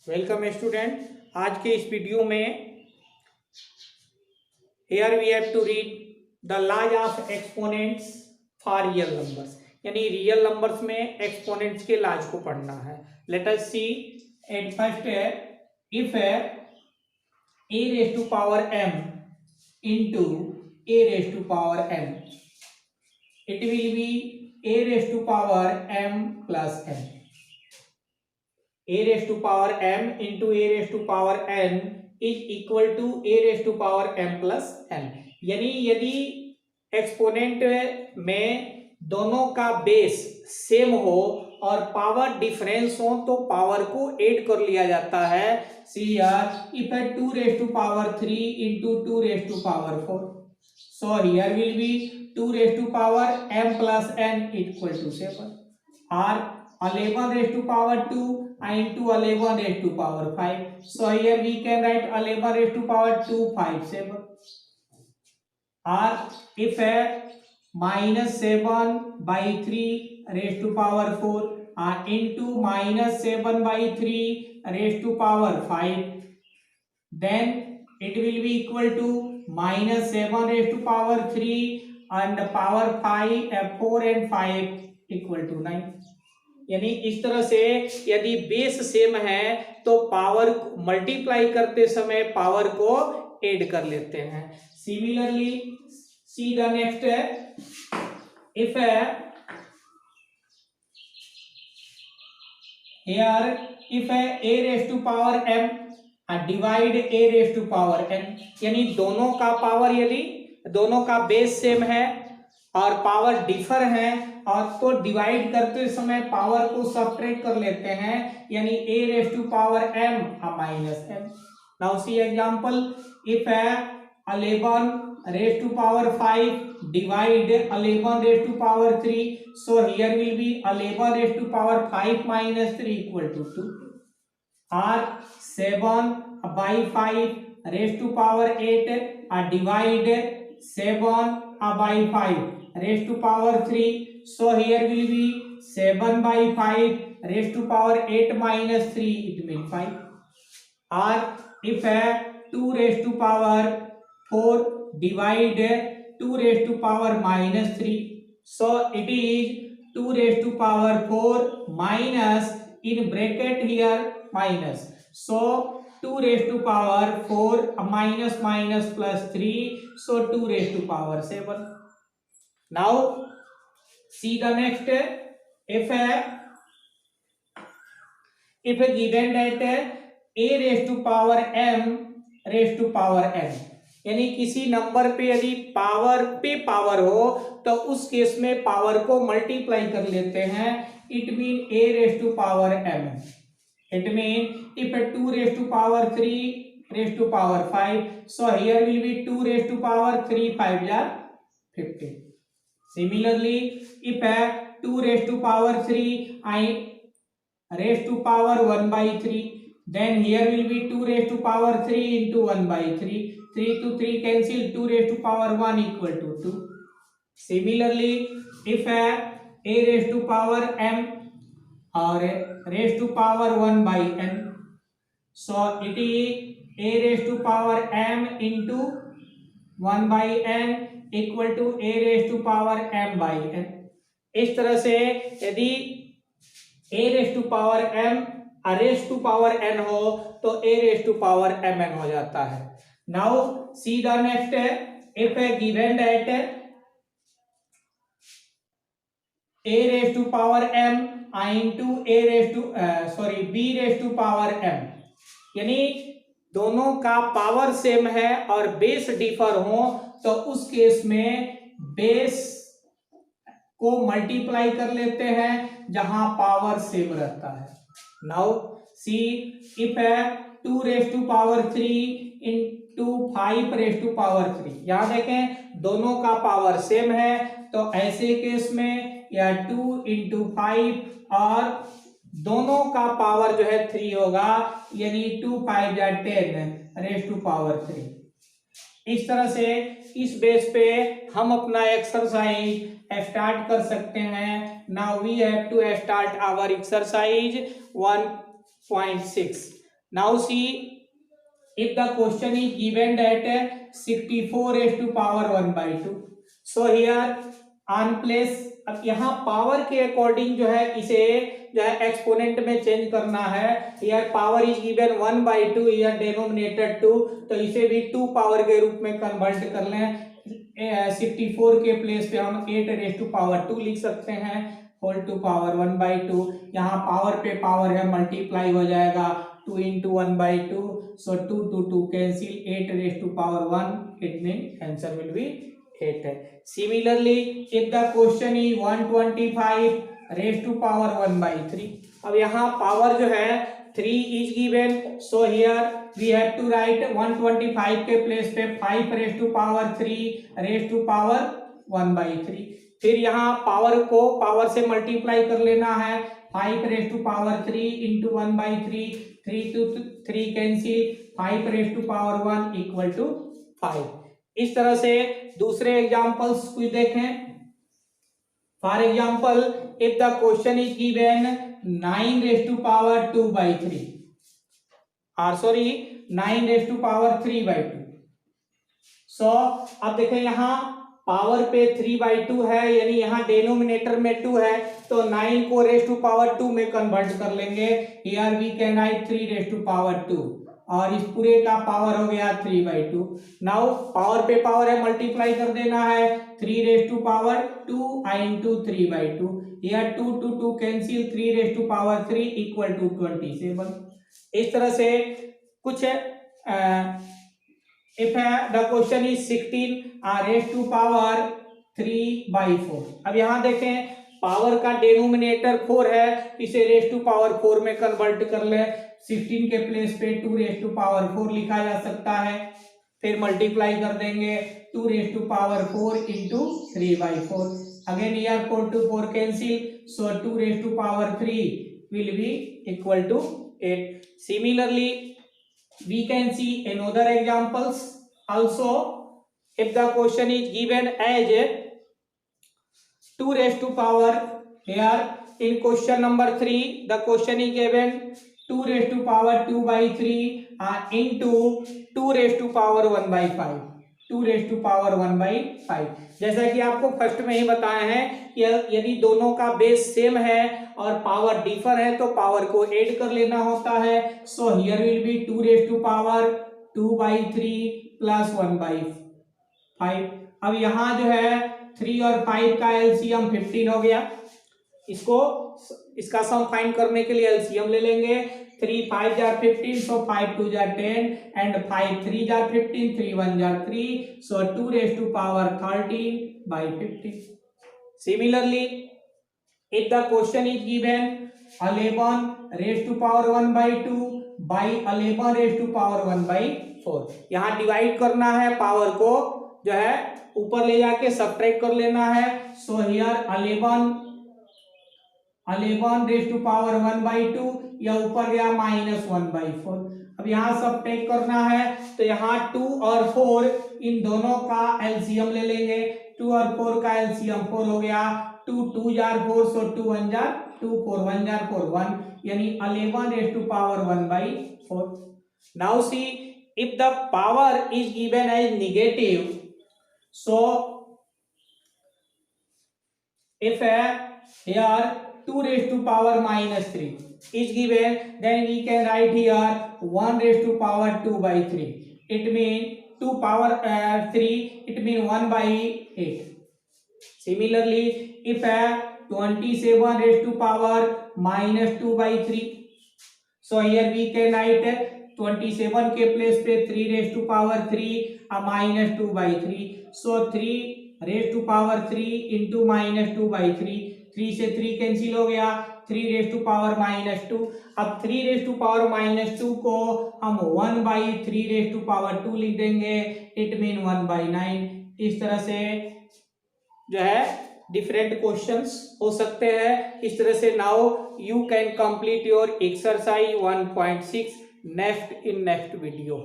Welcome student. आज के इस वीडियो में here we have to read the laws of exponents for real numbers, यानी रियल नंबर्स में एक्सपोनेंट्स के लॉज को पढ़ना है। Let us see at first है if a raise to power m into a raise to power m, it will be a raise to power m plus n। a raised to power m into a raised to power n is equal to a raised to power m plus n। यानी यदि exponent में दोनों का base same हो और power difference हो तो power को ऐड कर लिया जाता है। See here if 2 raised to power 3 into 2 raised to power 4, so here will be 2 raised to power m plus n equal to 7, or 11 raised to power 2 into 11 raised to power 5. So here we can write 11 raised to power 2 5 7. Or if minus 7 by 3 raised to power 4 into minus 7 by 3 raised to power 5, then it will be equal to minus 7 raised to power 3 and power 5 4 and 5 equal to 9। यानी इस तरह से यदि base same है तो power multiply करते समय power को ऐड कर लेते हैं। सिमिलरली सी द नेक्स्ट है if here if a raise to power m divide a raise to power n, यानी दोनों का पावर यदि दोनों का बेस सेम है और पावर डिफर है और तो डिवाइड करते समय पावर को सब्ट्रैक्ट कर लेते हैं, यानी a raise to power m minus m। Now see example if 11 raise to power 5 divide 11 raise to power 3, so here will be 11 raise to power 5 minus 3 equal to 2, और 7 by 5 raise to power 8 divide 7 by 5 raised to power 3, so here will be 7 by 5 raised to power 8 minus 3, it means 5। or if 2 raised to power 4 divide 2 raised to power minus 3, so it is 2 raised to power 4 minus in bracket here minus, so 2 raised to power 4 minus minus plus 3, so 2 raised to power 7। Now see the next if given that a raised to power m raised to power n, यानी किसी number पे यदि power पे power हो तो उस case में power को मल्टीप्लाई कर लेते हैं। It mean a raised to power m, it mean if 2 raised to power 3 raised to power 5, so here will be 2 raised to power 3 5 are 50। Similarly if 2 raised to power 3 I raised to power 1 by 3, then here will be 2 raised to power 3 into 1 by 3, 3 to 3 cancel, 2 raised to power 1 equal to 2। Similarly if a raised to power m or raised to power 1 by n, so it is a raised to power m into 1 by n equal to a raise to power m by n। इस तरह से यदि a raise to power m raise to power n हो तो a raise to power mn हो जाता है। Now see the next है if given that a raise to power m into a raise to b raise to power m, यानी दोनों का power same है और बेस डिफर हो तो उस केस में बेस को मल्टीप्लाई कर लेते हैं जहां पावर सेम रहता है। Now see if 2 raise to power 3 into 5 raise to power 3, यहां देखें दोनों का पावर सेम है तो ऐसे केस में या 2 इंटू 5 और दोनों का पावर जो है 3 होगा, यानी 2 5 या 10 रेज टू पावर 3। इस तरह से इस बेस पे हम अपना एक्सरसाइज स्टार्ट कर सकते हैं। Now we have to start our exercise 1.6। Now see if the question is given that 64 raised to power 1/2, so here on place, अब यहाँ पावर के अकॉर्डिंग जो है इसे जो है एक्सपोनेंट में चेंज करना है। यार पावर इज गिवन 1/2, यार डेनोमिनेटर 2, तो इसे भी 2 पावर के रूप में कन्वर्ट कर लें। 64 के प्लेस पे हम 8 रेज़ टू पावर 2 लिख सकते हैं, होल टू पावर 1/2। यहाँ पावर पे पावर है, मल्टीप्लाई हो जाएगा 2 into 1/2, so 2 to 2 cancel, 8 raised to power 1, it means answer will be 8 है। Similarly, if the question is 125 raised to power 1/3, अब यहाँ पावर जो है 3 is given, so here we have to write 125 के place पे 5 raised to power 3 raised to power 1/3। फिर यहाँ power को पावर से मल्टीप्लाई कर लेना है, 5 raised to power 3 into 1/3, 3 to 3 cancel, 5 raised to power 1 equal to 5। इस तरह से दूसरे एग्जांपल्स को देखें। For example, if the question is given 9 raised to power 2/3, और sorry 9 raised to power 3/2। So अब देखें यहाँ पावर पे 3/2 है, यानी यहाँ डेनोमिनेटर में 2 है, तो 9 को रेज़ टू पावर 2 में कन्वर्ट कर लेंगे। Here we can write 3 raise to power 2, और इस पूरे का पावर हो गया 3/2। नाउ पावर पे पावर है, मल्टीप्लाई कर देना है, 3 raise to power 2 into 3/2। Here 2 to 2 cancel, 3 raise to power 3 equal to 27। इस तरह से कुछ if the question is 16 raised to power 3/4। अब यहाँ देखें पावर का डेनोमिनेटर 4 है, इसे रेज़ टू पावर 4 में कन्वर्ट कर ले। 16 के प्लेस पे 2 रेज़ टू पावर 4 लिखा जा सकता है, फिर मल्टीप्लाई कर देंगे 2 raise to power 4 into 3/4। Again here 4 to 4 cancel, so 2 raise to power 3 will be equal to 8। Similarly, we can see another examples also. If the question is given as 2 raised to power, here in question number 3 the question is given 2 raised to power 2/3 into 2 raised to power 1/5, 2 raised to power 1/5। जैसा कि आपको first में ही बताया है कि यदि दोनों का बेस सेम है और पावर डिफर है तो पावर को ऐड कर लेना होता है। So here will B 2 raised to power 2/3 plus 1/5। अब यहाँ जो है 3 और 5 का एलसीएम 15 हो गया। इसका सम फाइंड करने के लिए एलसीएम ले लेंगे। 3 5 jar 15, so 5 2 jar 10 and 5 3 jar 15, 3 1 jar 3, so 2 raised to power 13/15। Similarly, if the question is given 11 raised to power 1/2 by 11 raised to power 1/4, यहाँ डिवाइड करना है, पावर को जो है ऊपर ले जाके सब्ट्रैक्ट कर लेना है। So here 11 raise to power 1/2, या ऊपर गया -1/4। अब यहाँ सब्ट्रैक्ट करना है, तो यहाँ 2 और 4 इन दोनों का एलसीएम ले लेंगे। 2 और 4 का एलसीएम 4 हो गया, 2 2 जार 4, सो 2 1 जार 2, 4 1 जार 4 1, यानी 11 रेज़ टू पावर 1/4। Now see if the power is given as negative, so if here 2 raised to power -3 is given, then we can write here 1 raised to power 2/3, it means 2 power 3, it means 1/8। Similarly, if 27 raised to power -2/3, so here we can write 27 के place पे 3 raise to power 3 -2/3, so 3 raise to power 3 into -2/3, 3 से 3 cancel हो गया, 3 raise to power -2। अब 3 raise to power -2 को हम 1/3 raise to power 2 लिख देंगे, इट मीन 1/9। इस तरह से जो है डिफरेंट क्वेश्चंस हो सकते हैं। इस तरह से now you can complete your exercise 1.6 next in next video।